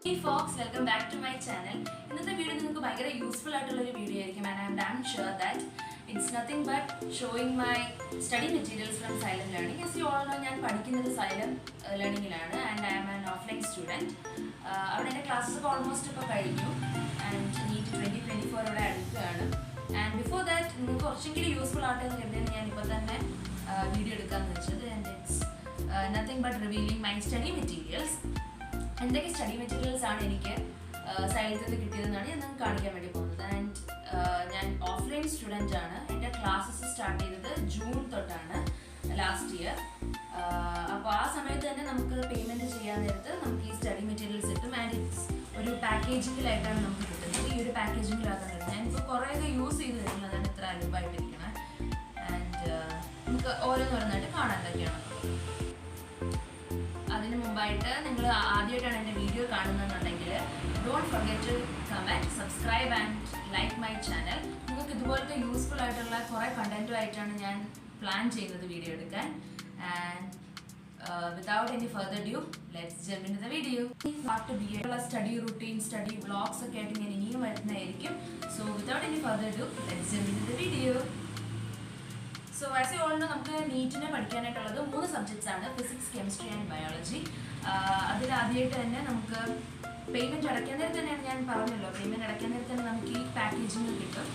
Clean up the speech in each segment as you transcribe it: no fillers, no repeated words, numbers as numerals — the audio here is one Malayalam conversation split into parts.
Hey folks, welcome back to my channel. ഇന്നത്തെ വീഡിയോ നിങ്ങൾക്ക് ഭയങ്കര യൂസ്ഫുൾ ആയിട്ടുള്ള ഒരു വീഡിയോ ആയിരിക്കും and I am damn sure that it's nothing but showing my study materials from Silent Learning. As you all know, ഞാൻ പഠിക്കുന്നത് Silent Learningലാണ് and I am an offline student. അവിടെ എൻ്റെ ക്ലാസ്സസ് ഓൾമോസ്റ്റ് ഇപ്പോൾ കഴിഞ്ഞു and NEET 2024 അവിടെ അടുക്കുകയാണ്. And before that, നിങ്ങൾക്ക് കുറച്ചെങ്കിലും യൂസ്ഫുൾ ആയിട്ട് എന്ന് കരുതിയാണ് ഞാൻ ഇപ്പോൾ തന്നെ വീഡിയോ എടുക്കാമെന്ന് വെച്ചത് and it's nothing but revealing my study materials. എന്തൊക്കെ സ്റ്റഡി മെറ്റീരിയൽസ് ആണ് എനിക്ക് സൈലത്തിൽ നിന്ന് കിട്ടിയതെന്നാണ് ഞാൻ നിങ്ങൾക്ക് കാണിക്കാൻ വേണ്ടി പോകുന്നത്. ആൻഡ് ഞാൻ ഓഫ്ലൈൻ സ്റ്റുഡൻ്റ് ആണ്. എൻ്റെ ക്ലാസ്സസ് സ്റ്റാർട്ട് ചെയ്തത് ജൂൺ തൊട്ടാണ് ലാസ്റ്റ് ഇയർ. അപ്പോൾ ആ സമയത്ത് തന്നെ നമുക്ക് പേയ്മെൻറ്റ് ചെയ്യാൻ നേരത്ത് നമുക്ക് ഈ സ്റ്റഡി മെറ്റീരിയൽസ് കിട്ടും. ആൻഡ് ഇറ്റ്സ് ഒരു പാക്കേജിങ്ങിലായിട്ടാണ് നമുക്ക് കിട്ടുന്നത്. ഈ ഒരു പാക്കേജിങ്ങിലാക്കാൻ കഴിയും. ഞാനിപ്പോൾ കുറേയൊക്കെ യൂസ് ചെയ്ത് വരുന്നതാണ് ഇത്ര അനുഭവമായിട്ടിരിക്കുന്നത്. ആൻഡ് നമുക്ക് ഓരോന്നോരോന്നായിട്ട് കാണാൻ എന്തൊക്കെയാണ്. അതിന് മുമ്പായിട്ട് നിങ്ങൾ ആദ്യമായിട്ടാണ് എൻ്റെ വീഡിയോ കാണുന്നതെന്നുണ്ടെങ്കിൽ don't forget to comment, subscribe and like my channel. നിങ്ങൾക്ക് ഇതുപോലത്തെ യൂസ്ഫുൾ ആയിട്ടുള്ള കുറേ കണ്ടൻറ്റുമായിട്ടാണ് ഞാൻ പ്ലാൻ ചെയ്യുന്നത് വീഡിയോ എടുക്കാൻ. And without any further due let's jump into the video. Part B ആയിട്ടുള്ള സ്റ്റഡി റൂട്ടീൻ, സ്റ്റഡി വ്ളോഗ്സ് ഒക്കെ ആയിട്ട് ഞാൻ ഇനിയും വരുന്നതായിരിക്കും. So without any further due let's jump into the video. So as you all no, നമുക്ക് നീറ്റിനെ പഠിക്കാനായിട്ടുള്ളത് 3 സബ്ജക്ട്സ് ആണ്: ഫിസിക്സ്, കെമിസ്ട്രി ആൻഡ് ബയോളജി. അതിൽ ആദ്യമായിട്ട് തന്നെ നമുക്ക് പേയ്മെൻറ്റ് അടയ്ക്കാൻ നേരത്തെ തന്നെയാണ് ഞാൻ പറഞ്ഞല്ലോ, പേയ്മെൻറ്റ് അടയ്ക്കാൻ നേരത്തെ തന്നെ നമുക്ക് ഈ പാക്കേജിങ് കിട്ടും.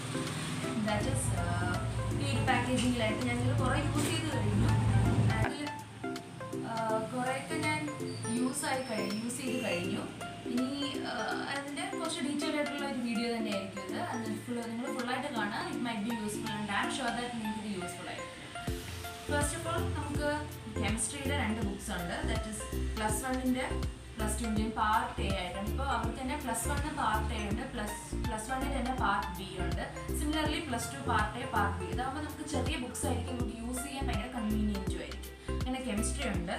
ദാറ്റ് ഈസ് ഈ പാക്കേജിങ്ങിലായിട്ട് ഞങ്ങൾ കുറേ യൂസ് ചെയ്ത് കഴിഞ്ഞു. അതിൽ കുറേയൊക്കെ ഞാൻ യൂസ് ചെയ്ത് കഴിഞ്ഞു. ഇനി അതിൻ്റെ കുറച്ച് ഡീറ്റെയിൽ ആയിട്ടുള്ള ഒരു വീഡിയോ തന്നെ ആയിരിക്കും ഇത്. അത് നിങ്ങൾ ഫുള്ളായിട്ട് കാണാം. It might be useful and I am sure that നിങ്ങൾക്ക് ഇത് യൂസ്ഫുൾ ആയിരിക്കും. ഫസ്റ്റ് ഓഫ് ഓൾ നമുക്ക് കെമിസ്ട്രിയുടെ 2 ബുക്സ് ഉണ്ട്. ദാറ്റ് ഈസ് പ്ലസ് 1ൻ്റെ പ്ലസ് 2ൻ്റെയും പാർട്ട് എ ആയിട്ടാണ്. ഇപ്പോൾ അവർക്ക് തന്നെ പ്ലസ് 1 പാർട്ട് എ ഉണ്ട്, പ്ലസ് 1ൽ തന്നെ പാർട്ട് ബി ഉണ്ട്. Similarly plus 2 part A, part B. ഇതാകുമ്പോൾ നമുക്ക് ചെറിയ ബുക്സ് ആയിരിക്കും, നമുക്ക് യൂസ് ചെയ്യാൻ ഭയങ്കര കൺവീനിയൻറ്റും ആയിരിക്കും. അങ്ങനെ കെമിസ്ട്രി ഉണ്ട്,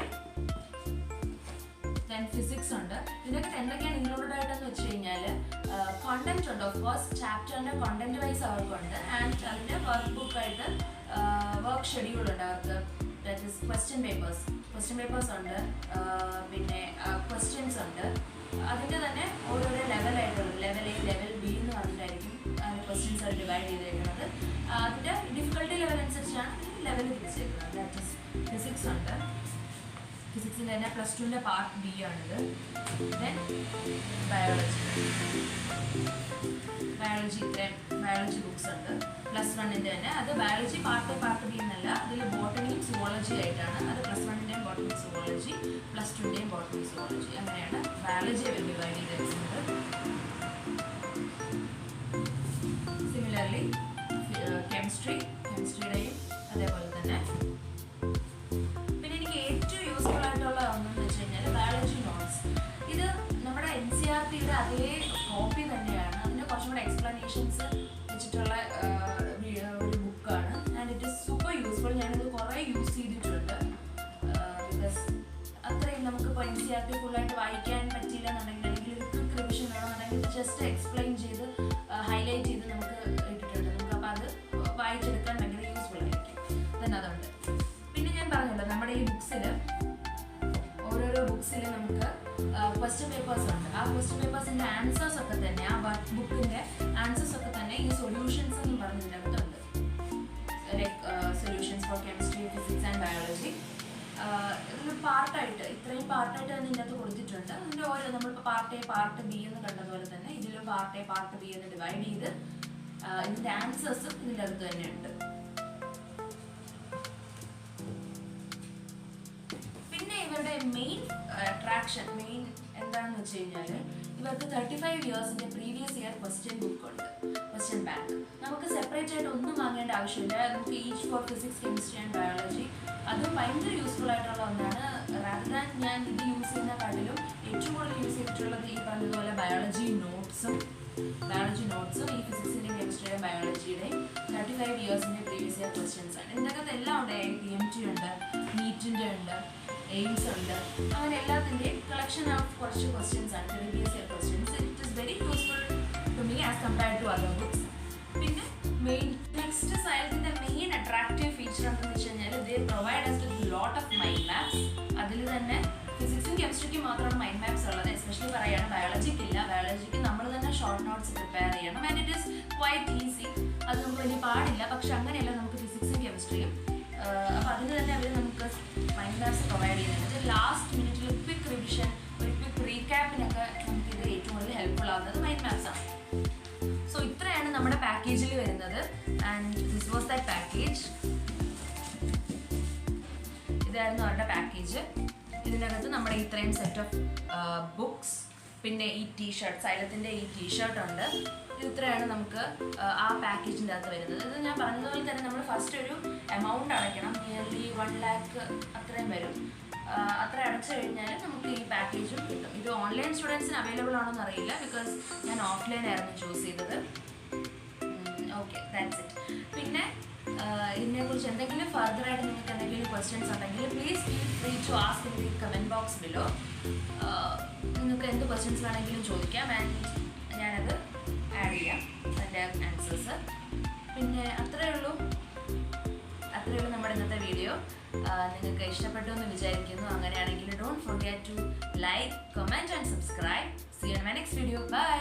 ദെൻ ഫിസിക്സ് ഉണ്ട്. ഇതിനൊക്കെ എന്തൊക്കെയാണ് ഇൻക്ലൂഡഡ് ആയിട്ടെന്ന് വെച്ച് കഴിഞ്ഞാൽ കോണ്ടന്റ് ഉണ്ട്. ഓഫ് കോഴ്സ് ചാപ്റ്ററിൻ്റെ കോണ്ടന്റ് വൈസ് അവർക്കുണ്ട്. ആൻഡ് അതിൻ്റെ വർക്ക് ബുക്കായിട്ട് വർക്ക് ഷെഡ്യൂൾ ഉണ്ട് അവർക്ക്. ദാറ്റ് ഈസ് ക്വസ്റ്റ്യൻ പേപ്പേഴ്സ് ഉണ്ട്, പിന്നെ ക്വസ്റ്റ്യൻസ് ഉണ്ട്. അതിൻ്റെ തന്നെ ഓരോരോ ലെവലായിട്ടുള്ളത്, ലെവൽ എ, ലെവൽ ബി എന്ന് പറഞ്ഞിട്ടായിരിക്കും ക്വസ്റ്റ്യൻസ് അവർ ഡിവൈഡ് ചെയ്തേക്കുന്നത്. അതിൻ്റെ ഡിഫിക്കൽട്ടി ലെവൽ അനുസരിച്ചാണ് ലെവൽ തിരിച്ചേക്കുന്നത്. ദാറ്റ് ഈസ് ഫിസിക്സ് ഉണ്ട്. ഫിസിക്സിൻ്റെ തന്നെ പ്ലസ് 2ൻ്റെ പാർട്ട് ബി ആണിത്. ദെൻ ബയോളജി ബുക്സ് ഉണ്ട്. പ്ലസ് 1ൻ്റെ തന്നെ അത് biology part A, part B എന്നല്ല, അതിൽ ബോട്ടണിയും സുവോളജി ആയിട്ടാണ്. അത് പ്ലസ് 1ൻ്റെയും ബോട്ടണി സുവോളജി, പ്ലസ് 2ൻ്റെയും ബോട്ടണി സുവോളജി, അങ്ങനെയാണ് ബയോളജി ഡിവൈഡ് ചെയ്ത് വെച്ചിട്ടുണ്ട്. സിമിലർലി കെമിസ്ട്രിയുടെയും അതേപോലെ തന്നെ. പിന്നെ എനിക്ക് ഏറ്റവും യൂസ്ഫുൾ ആയിട്ടുള്ള ഒന്നെന്ന് വെച്ച് കഴിഞ്ഞാൽ ബയോളജി നോട്ട്സ്. ഇത് നമ്മുടെ NCERTയുടെ അതേ കോപ്പി തന്നെയാണ്. അതിന് കുറച്ചും കൂടെ എക്സ്പ്ലനേഷൻസ് വെച്ചിട്ടുള്ള ഒരു ബുക്കാണ്. And it is super useful. ഞാനിത് കുറേ യൂസ് ചെയ്തിട്ടുണ്ട്. ബിക്കോസ് അത്രയും നമുക്കിപ്പോൾ NCERT ഫുള്ളായിട്ട് വായിക്കാൻ പറ്റിയില്ല എന്നുണ്ടെങ്കിൽ, അല്ലെങ്കിൽ ഒരു ക്വിക്ക് റിവിഷൻ വേണമെന്നുണ്ടെങ്കിൽ ഇത് ജസ്റ്റ് എക്സ്പ്ലെയിൻ ചെയ്ത് ഹൈലൈറ്റ് ചെയ്ത് നമുക്ക് ഇട്ടിട്ടുണ്ട്. നമുക്ക് അപ്പോൾ അത് വായിച്ചെടുക്കാൻ ഭയങ്കര യൂസ്ഫുൾ ആയിരിക്കും. തന്നെ അതുണ്ട്. പിന്നെ ഞാൻ പറഞ്ഞല്ലോ, നമ്മുടെ ഈ ബുക്സിൽ ഓരോരോ ബുക്സിൽ നമുക്ക് ക്വസ്റ്റ്യൻ പേപ്പേഴ്സ് ഉണ്ട്. ആ ക്വസ്റ്റ്യൻ പേപ്പേഴ്സിൻ്റെ ആൻസേഴ്സ് ഒക്കെ തന്നെ, ആ വർക്ക് ബുക്കിൻ്റെ ആൻസേഴ്സ് ഒക്കെ തന്നെ ഈ സൊല്യൂഷൻസ് എന്ന് പറഞ്ഞതിൻ്റെ അകത്തുണ്ട്. Like solutions for chemistry, physics and biology. ഇതിൽ പാർട്ടായിട്ട്, ഇത്രയും പാർട്ടായിട്ട് തന്നെ ഇതിൻ്റെ അകത്ത് കൊടുത്തിട്ടുണ്ട്. അതിൻ്റെ ഓരോ നമ്മളിപ്പോൾ പാർട്ട് എ, പാർട്ട് ബി എന്ന് കണ്ടതുപോലെ തന്നെ ഇതിലും പാർട്ട് എ, പാർട്ട് ബി എന്ന് ഡിവൈഡ് ചെയ്ത് ഇതിൻ്റെ ആൻസേഴ്സും ഇതിൻ്റെ അകത്ത് തന്നെയുണ്ട്. ഇവരുടെ മെയിൻ അട്രാക്ഷൻ എന്താണെന്ന് വെച്ച് കഴിഞ്ഞാൽ, ഇവർക്ക് 35 ഇയേഴ്സിൻ്റെ പ്രീവിയസ് ഇയർ ക്വസ്റ്റ്യൻ ബുക്ക് ഉണ്ട്, ക്വസ്റ്റ്യൻ ബാങ്ക്. നമുക്ക് സെപ്പറേറ്റ് ആയിട്ട് ഒന്നും വാങ്ങേണ്ട ആവശ്യമില്ല. നമുക്ക് each for physics, chemistry and biology. അതും ഭയങ്കര യൂസ്ഫുൾ ആയിട്ടുള്ള ഒന്നാണ്. റാദർ ദാൻ ഞാൻ ഇത് യൂസ് ചെയ്യുന്നതിനെക്കാട്ടിലും ഏറ്റവും കൂടുതൽ യൂസ് ചെയ്തിട്ടുള്ളത് ഈ പറഞ്ഞതുപോലെ ബയോളജി നോട്ട്സും ഈ ഫിസിക്സിൻ്റെയും കെമിസ്ട്രിയുടെയും ബയോളജിയുടെയും 35 ഇയേഴ്സിൻ്റെ പ്രീവിയസ് ഇയർ ക്വസ്റ്റ്യൻസ് ആണ്. ഇതിനകത്ത് എല്ലാം ഉണ്ട്. IIMT ഉണ്ട്, നീറ്റിൻ്റെ ഉണ്ട്, എയിംസ് ഉണ്ട്. അങ്ങനെ എല്ലാത്തിൻ്റെയും കളക്ഷൻ ഓഫ് കുറച്ച് ക്വസ്റ്റ്യൻസ് ആണ്, previous year questions. It is very useful to me as compared to other books. പിന്നെ നെക്സ്റ്റ് സയൻസിൻ്റെ മെയിൻ അട്രാക്റ്റീവ് ഫീച്ചർ എന്താണെന്ന് വെച്ച് കഴിഞ്ഞാൽ, they provide us with lot of mind maps. അതിൽ തന്നെ ഫിസിക്സും കെമിസ്ട്രിക്കും മാത്രമാണ് മൈൻഡ് മാപ്സ് ഉള്ളത്. എസ്പെഷ്യലി പറയുകയാണ് ബയോളജിക്ക് ഇല്ല. ബയോളജിക്ക് നമ്മൾ തന്നെ ഷോർട്ട് നോട്ട്സ് പ്രിപ്പയർ ചെയ്യണം. And it is quite easy. അത് നമുക്ക് വലിയ പാടില്ല. പക്ഷെ അങ്ങനെയല്ല നമുക്ക് ഫിസിക്സും കെമിസ്ട്രിയും. അപ്പോൾ അതിന് തന്നെ അവർ നമുക്ക് മൈൻഡ് മാപ്സ് പ്രൊവൈഡ് ചെയ്യുന്നുണ്ട്. ലാസ്റ്റ് മിനിറ്റിൽ ക്വിക്ക് റിവിഷൻ, ഒരു ക്വിക്ക് റീക്യാപ്പിനൊക്കെ നമുക്കിത് ഏറ്റവും കൂടുതൽ ഹെൽപ്ഫുൾ ആവുന്നത് മൈൻഡ് മാപ്സ് ആണ്. സോ ഇത്രയാണ് നമ്മുടെ പാക്കേജിൽ വരുന്നത്. And this was that package. ഇതായിരുന്നു അവരുടെ പാക്കേജ്. ഇതിനകത്ത് നമ്മുടെ ഇത്രയും സെറ്റ് ഓഫ് ബുക്സ്, പിന്നെ ഈ ടീഷർട്ട്, സൈലത്തിൻ്റെ ഈ ടീഷർട്ട് ഉണ്ട്. ഇത് ഇത്രയാണ് നമുക്ക് ആ പാക്കേജിൻ്റെ അകത്ത് വരുന്നത്. ഇത് ഞാൻ പറഞ്ഞതുപോലെ തന്നെ നമ്മൾ ഫസ്റ്റ് ഒരു എമൗണ്ട് അടയ്ക്കണം. നിയർലി 1 lakh അത്രയും വരും. അത്ര അടച്ചു കഴിഞ്ഞാൽ നമുക്ക് ഈ പാക്കേജും കിട്ടും. ഇത് ഓൺലൈൻ സ്റ്റുഡൻസിന് അവൈലബിൾ ആണോന്ന് അറിയില്ല, ബിക്കോസ് ഞാൻ ഓഫ്ലൈൻ ആയിരുന്നു ചൂസ് ചെയ്തത്. Okay, that's it. പിന്നെ ഇതിനെക്കുറിച്ച് എന്തെങ്കിലും ഫർദറായിട്ട് നിങ്ങൾക്ക് എന്തെങ്കിലും ക്വസ്റ്റ്യൻസ് ഉണ്ടെങ്കിൽ please feel free to ask in the comment box below. നിങ്ങൾക്ക് എന്ത് ക്വസ്റ്റ്യൻസ് വേണമെങ്കിലും ചോദിക്കാം. ആൻഡ് ഞാനത് ആഡ് ചെയ്യാം, അതിൻ്റെ ആൻസേഴ്സ്. പിന്നെ അത്രയേ ഉള്ളൂ നമ്മുടെ ഇന്നത്തെ വീഡിയോ. നിങ്ങൾക്ക് ഇഷ്ടപ്പെട്ടു എന്ന് വിചാരിക്കുന്നു. അങ്ങനെയാണെങ്കിൽ don't forget to like, comment and subscribe. See you in my next video. By.